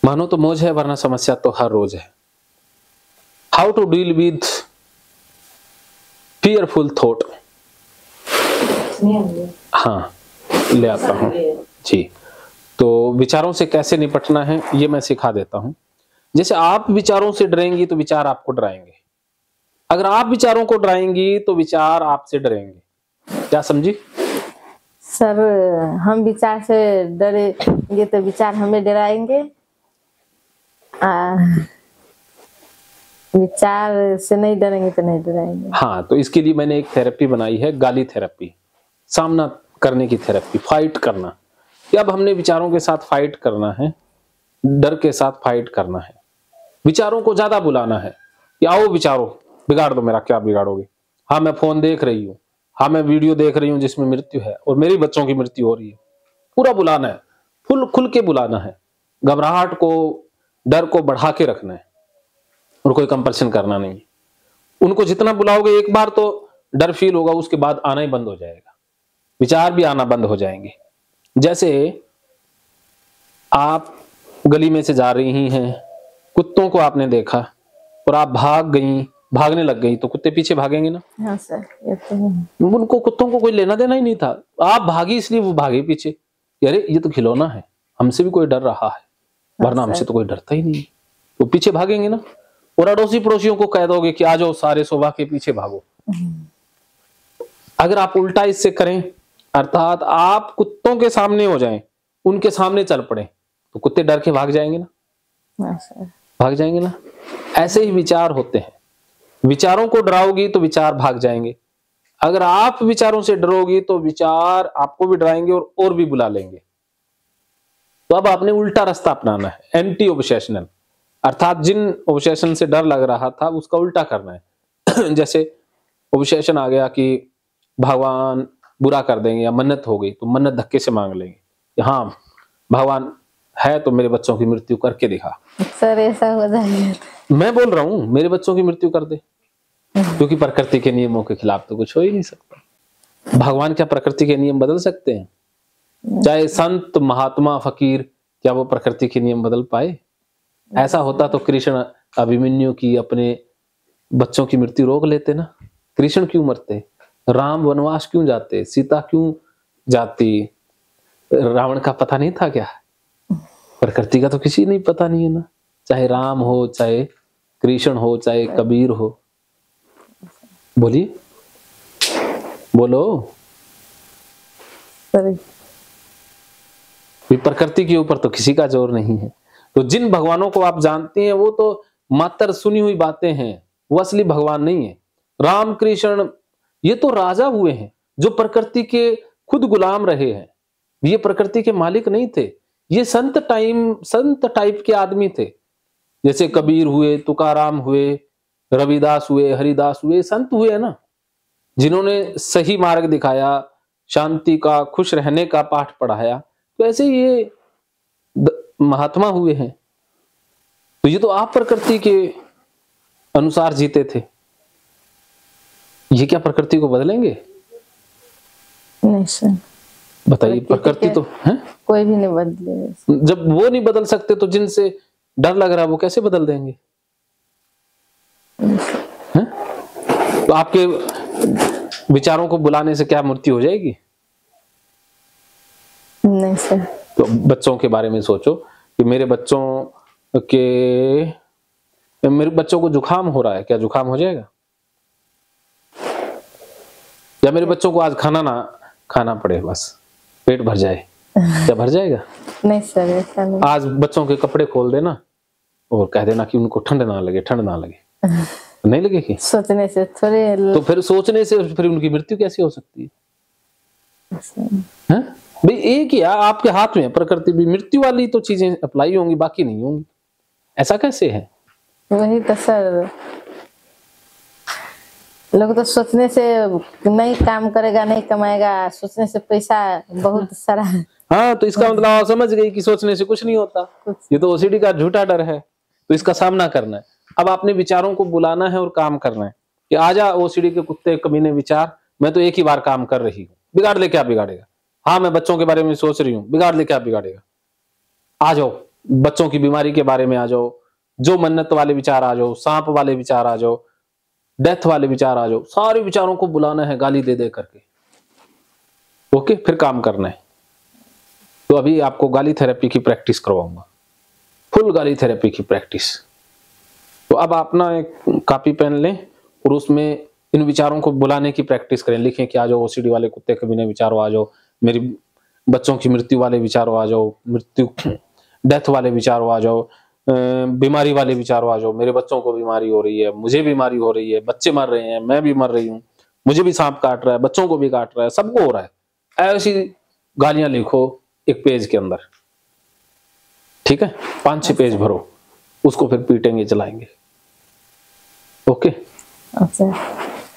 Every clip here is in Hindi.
मानो तो मौज है वरना समस्या तो हर रोज है। How to deal with fearful thought. हाँ ले आता हूँ जी। तो विचारों से कैसे निपटना है ये मैं सिखा देता हूँ। जैसे आप विचारों से डरेंगी तो विचार आपको डराएंगे, अगर आप विचारों को डराएंगी तो विचार आपसे डरेंगे। क्या समझी? सर हम विचार से डरेंगे तो विचार हमें डराएंगे, विचार से नहीं डरेंगे तो नहीं डराएंगे। हाँ, तो इसके लिए मैंने एक थेरेपी बनाई है, गाली थेरेपी, सामना करने की थेरेपी, फाइट करना। कि अब हमने विचारों के साथ फाइट करना है, डर के साथ फाइट करना है, विचारों को ज्यादा बुलाना है कि आओ विचारों बिगाड़ दो मेरा, क्या बिगाड़ोगे? हाँ मैं फोन देख रही हूँ, हाँ मैं वीडियो देख रही हूँ जिसमें मृत्यु है और मेरी बच्चों की मृत्यु हो रही है। पूरा बुलाना है, फुल खुल के बुलाना है, घबराहट को, डर को बढ़ा के रखना है और कोई कंपल्सन करना नहीं। उनको जितना बुलाओगे एक बार तो डर फील होगा, उसके बाद आना ही बंद हो जाएगा, विचार भी आना बंद हो जाएंगे। जैसे आप गली में से जा रही हैं, कुत्तों को आपने देखा और आप भागने लग गई तो कुत्ते पीछे भागेंगे ना? हाँ सर ये तो है। उनको कुत्तों को कोई लेना देना ही नहीं था, आप भागी इसलिए वो भागे पीछे। अरे ये तो खिलौना है, हमसे भी कोई डर रहा है, वरना हमसे तो कोई डरता ही नहीं, तो पीछे भागेंगे ना। और अड़ोसी पड़ोसियों को कह दोगे कि आ जाओ सारे शोभा के पीछे भागो। अगर आप उल्टा इससे करें, अर्थात आप कुत्तों के सामने हो जाएं, उनके सामने चल पड़े, तो कुत्ते डर के भाग जाएंगे ना? भाग जाएंगे ना? ऐसे ही विचार होते हैं, विचारों को डराओगी तो विचार भाग जाएंगे, अगर आप विचारों से डरोगी तो विचार आपको भी डराएंगे और भी बुला लेंगे। तो अब आपने उल्टा रास्ता अपनाना है, एंटी ऑब्सेशनल, अर्थात जिन ऑब्सेशन से डर लग रहा था उसका उल्टा करना है। जैसे ऑब्सेशन आ गया कि भगवान बुरा कर देंगे या मन्नत हो गई तो मन्नत धक्के से मांग लेंगे, हाँ भगवान है तो मेरे बच्चों की मृत्यु करके दिखा। सर ऐसा हो जाएगा, मैं बोल रहा हूं मेरे बच्चों की मृत्यु कर दे, क्योंकि प्रकृति के नियमों के खिलाफ तो कुछ हो ही नहीं सकता। भगवान क्या प्रकृति के नियम बदल सकते हैं? चाहे संत महात्मा फकीर, क्या वो प्रकृति के नियम बदल पाए? ऐसा होता तो कृष्ण अभिमन्यु की अपने बच्चों की मृत्यु रोक लेते ना। कृष्ण क्यों मरते? राम वनवास क्यों जाते? सीता क्यों जाती? रावण का पता नहीं था क्या? प्रकृति का तो किसी नहीं पता नहीं है ना, चाहे राम हो, चाहे कृष्ण हो, चाहे कबीर हो। बोलिए, बोलो। प्रकृति के ऊपर तो किसी का जोर नहीं है। तो जिन भगवानों को आप जानते हैं वो तो मात्र सुनी हुई बातें हैं, वो असली भगवान नहीं है। राम कृष्ण ये तो राजा हुए हैं जो प्रकृति के खुद गुलाम रहे हैं, ये प्रकृति के मालिक नहीं थे, ये संत टाइप के आदमी थे। जैसे कबीर हुए, तुकाराम हुए, रविदास हुए, हरिदास हुए, संत हुए है ना, जिन्होंने सही मार्ग दिखाया, शांति का, खुश रहने का पाठ पढ़ाया। तो ऐसे ये महात्मा हुए हैं। तो ये तो आप प्रकृति के अनुसार जीते थे, ये क्या प्रकृति को बदलेंगे? नहीं सर। बताइए, प्रकृति तो है, कोई भी नहीं बदले। जब वो नहीं बदल सकते तो जिनसे डर लग रहा है वो कैसे बदल देंगे? है? तो आपके विचारों को बुलाने से क्या मृत्यु हो जाएगी? नहीं सर। तो बच्चों के बारे में सोचो कि मेरे बच्चों को जुकाम हो रहा है, क्या जुकाम हो जाएगा? या मेरे बच्चों को आज खाना ना खाना पड़े, बस पेट भर जाए, क्या भर जाएगा? नहीं सर ऐसा नहीं। आज बच्चों के कपड़े खोल देना और कह देना कि उनको ठंड ना लगे, नहीं लगेगी? सोचने से थोड़े, तो फिर सोचने से फिर उनकी मृत्यु कैसे हो सकती है? भाई एक ही आपके हाथ में, प्रकृति भी मृत्यु वाली तो चीजें अप्लाई होंगी, बाकी नहीं होंगी। ऐसा कैसे है? वही तो सर, लोग तो सोचने से नहीं काम करेगा, नहीं कमाएगा, सोचने से पैसा बहुत सारा। हाँ, तो इसका मतलब आप समझ गई कि सोचने से कुछ नहीं होता। ये तो ओसीडी का झूठा डर है, तो इसका सामना करना है। अब आपने विचारों को बुलाना है और काम करना है कि आजा ओसीडी के कुत्ते कमीने विचार, मैं तो एक ही बार काम कर रही हूँ, बिगाड़ ले क्या बिगाड़ेगा? हाँ मैं बच्चों के बारे में सोच रही हूँ, बिगाड़ ले क्या बिगाड़ेगा? आ जाओ बच्चों की बीमारी के बारे में आ जाओ, जो मन्नत वाले विचार आ जाओ, सांप वाले विचार आ जाओ, डेथ वाले विचार आ जाओ, सारे विचारों को बुलाना है गाली दे दे करके। ओके, फिर काम करना है। तो अभी आपको गाली थेरेपी की प्रैक्टिस करवाऊंगा, फुल गाली थेरेपी की प्रैक्टिस। तो अब आप ना एक कॉपी पेन लें और उसमें इन विचारों को बुलाने की प्रैक्टिस करें। लिखें कि आ जाओ ओसीडी वाले कुत्ते कमीने विचारों आ जाओ, मेरी बच्चों की मृत्यु वाले विचारों आ जाओ, मृत्यु डेथ वाले विचारों आ जाओ, बीमारी वाले विचारों आ जाओ, मेरे बच्चों को बीमारी हो रही है, मुझे बीमारी हो रही है, बच्चे मर रहे हैं, मैं भी मर रही हूँ, मुझे भी सांप काट रहा है, बच्चों को भी काट रहा है, सबको हो रहा है। ऐसी गालियां लिखो एक पेज के अंदर, ठीक है, 5-6 पेज भरो, उसको फिर पीटेंगे, चलाएंगे। ओके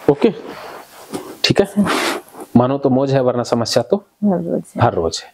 ओके, ठीक है। मानो तो मौज है, वरना समस्या तो हर रोज है।